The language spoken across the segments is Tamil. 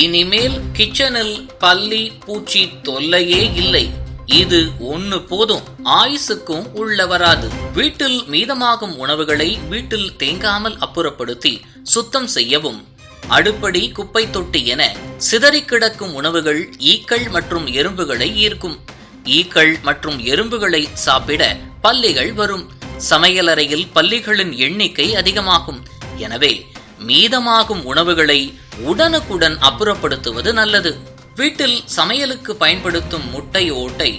இனிமேல் கிச்சனில் பல்லி பூச்சி தொல்லையே இல்லை. இது ஒன்னு போதும், ஆயுசுக்கும் உள்ள வராது. வீட்டில் மீதமாகும் உணவுகளை வீட்டில் தேங்காமல் அப்புறப்படுத்தி சுத்தம் செய்யவும். அடுப்படி, குப்பை தொட்டி என சிதறி கிடக்கும் உணவுகள் ஈக்கள் மற்றும் எறும்புகளை ஈர்க்கும். ஈக்கள் மற்றும் எறும்புகளை சாப்பிட பல்லிகள் வரும். சமையலறையில் பல்லிகளின் எண்ணிக்கை அதிகமாகும். எனவே மீதமாகும் உணவுகளை உடனுக்குடன் அப்புறப்படுத்துவது நல்லது. வீட்டில் சமையலுக்கு பயன்படுத்தும் முட்டை ஓட்டை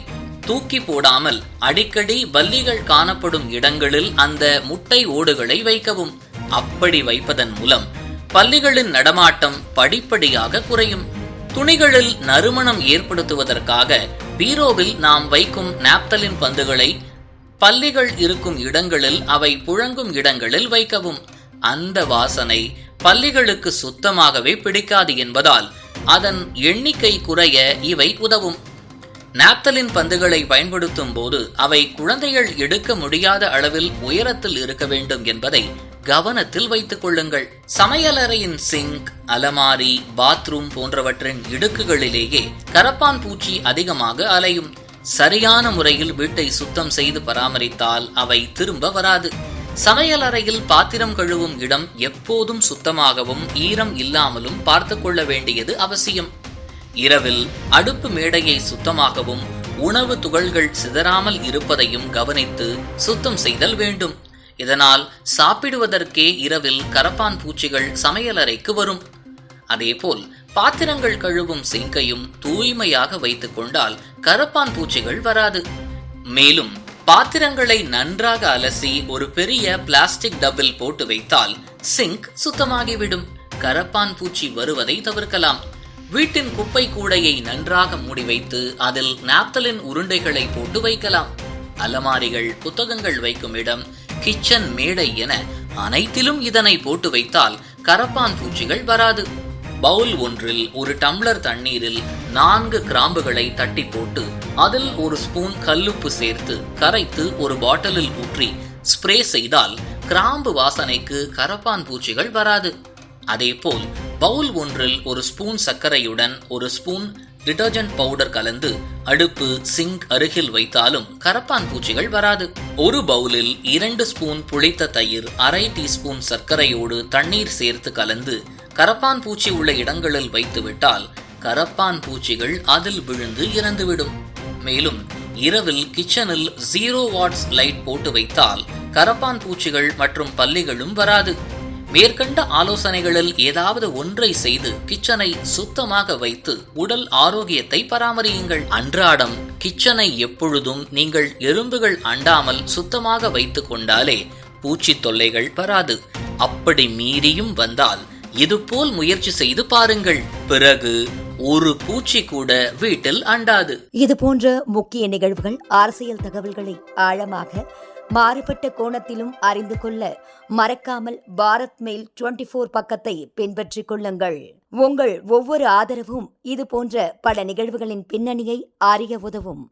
தூக்கி போடாமல் அடிக்கடி பல்லிகள் காணப்படும் இடங்களில் அந்த முட்டை ஓடுகளை வைக்கவும். அப்படி வைப்பதன் மூலம் பல்லிகளின் நடமாட்டம் படிப்படியாக குறையும். துணிகளில் நறுமணம் ஏற்படுத்துவதற்காக பீரோவில் நாம் வைக்கும் நாப்தலின் பந்துகளை பல்லிகள் இருக்கும் இடங்களில், அவை புழங்கும் இடங்களில் வைக்கவும். அந்த வாசனை பல்லிகளுக்கு சுத்தமாகவே பிடிக்காது என்பதால் அதன் எண்ணிக்கை குறைய இவை உதவும். நாப்தலின் பந்துகளை பயன்படுத்தும் போது அவை குழந்தைகள் எடுக்க முடியாத அளவில் உயரத்தில் இருக்க வேண்டும் என்பதை கவனத்தில் வைத்துக் கொள்ளுங்கள். சமையலறையின் சிங்க், அலமாரி, பாத்ரூம் போன்றவற்றின் இடுக்குகளிலேயே கரப்பான் பூச்சி அதிகமாக அலையும். சரியான முறையில் வீட்டை சுத்தம் செய்து பராமரித்தால் அவை திரும்ப வராது. சமையலறையில் பாத்திரம் கழுவும் இடம் எப்போதும் சுத்தமாகவும் ஈரம் இல்லாமலும் பார்த்து கொள்ள வேண்டியது அவசியம். இரவில் அடுப்பு மேடையை சுத்தமாகவும் உணவு துகள்கள் சிதறாமல் இருப்பதையும் கவனித்து சுத்தம் செய்தல் வேண்டும். இதனால் சாப்பிடுவதற்கே இரவில் கரப்பான் பூச்சிகள் சமையலறைக்கு வரும். அதேபோல் பாத்திரங்கள் கழுவும் சிங்கையும் தூய்மையாக வைத்துக் கொண்டால் கரப்பான் பூச்சிகள் வராது. மேலும் பாத்திரங்களை நன்றாக அலசி ஒரு பெரிய பிளாஸ்டிக் டப்பில் போட்டு வைத்தால் சிங்க் சுத்தமாகிவிடும். கரப்பான் பூச்சி வருவதை தவிர்க்கலாம். வீட்டின் குப்பை கூடையை நன்றாக மூடி வைத்து அதில் நாப்தலின் உருண்டைகளை போட்டு வைக்கலாம். அலமாரிகள், புத்தகங்கள் வைக்கும் இடம், கிச்சன் மேடை என அனைத்திலும் இதனை போட்டு வைத்தால் கரப்பான் பூச்சிகள் வராது. பவுல் ஒன்றில் ஒரு டம்ளர் தண்ணீரில் 4 கிராம்புகளை தட்டி போட்டு அதில் ஒரு ஸ்பூன் கல்லுப்பு சேர்த்து கரைத்து ஒரு பாட்டிலில் ஊற்றி ஸ்ப்ரே செய்தால் கிராம்பு வாசனைக்கு கரப்பான் பூச்சிகள் வராது. அதேபோல் பவுல் ஒன்றில் ஒரு ஸ்பூன் சர்க்கரையுடன் ஒரு ஸ்பூன் டிடர்ஜென்ட் பவுடர் கலந்து அடுப்பு, சிங்க் அருகில் வைத்தாலும் கரப்பான் பூச்சிகள் வராது. ஒரு பவுலில் 2 ஸ்பூன் புளித்த தயிர், அரை டீஸ்பூன் சர்க்கரையோடு தண்ணீர் சேர்த்து கலந்து கரப்பான் பூச்சி உள்ள இடங்களில் வைத்துவிட்டால் கரப்பான் பூச்சிகள் அதில் விழுந்து இறந்துவிடும். மேலும் இரவில் கிச்சனில் 0 வாட்ஸ் லைட் போட்டு வைத்தால் கரப்பான் பூச்சிகள் மற்றும் பல்லிகளும் வராது. மேற்கண்ட ஆலோசனைகளில் ஏதாவது ஒன்றை செய்து கிச்சனை சுத்தமாக வைத்து உடல் ஆரோக்கியத்தை பராமரியுங்கள். அன்றாடம் கிச்சனை எப்பொழுதும் நீங்கள் எறும்புகள் அண்டாமல் சுத்தமாக வைத்துக் கொண்டாலே பூச்சி தொல்லைகள் வராது. அப்படி மீறியும் வந்தால் இதுபோல் முயற்சி செய்து பாருங்கள். பிறகு ஒரு பூச்சி கூட வீட்டில் அண்டாது. இது போன்ற முக்கிய நிகழ்வுகள், அரசியல் தகவல்களை ஆழமாக மாறுபட்ட கோணத்திலும் அறிந்து கொள்ள மறக்காமல் பாரத் மெயில் 24 பக்கத்தை பின்பற்றிக் கொள்ளுங்கள். உங்கள் ஒவ்வொரு ஆதரவும் இது போன்ற பல நிகழ்வுகளின் பின்னணியை அறிய உதவும்.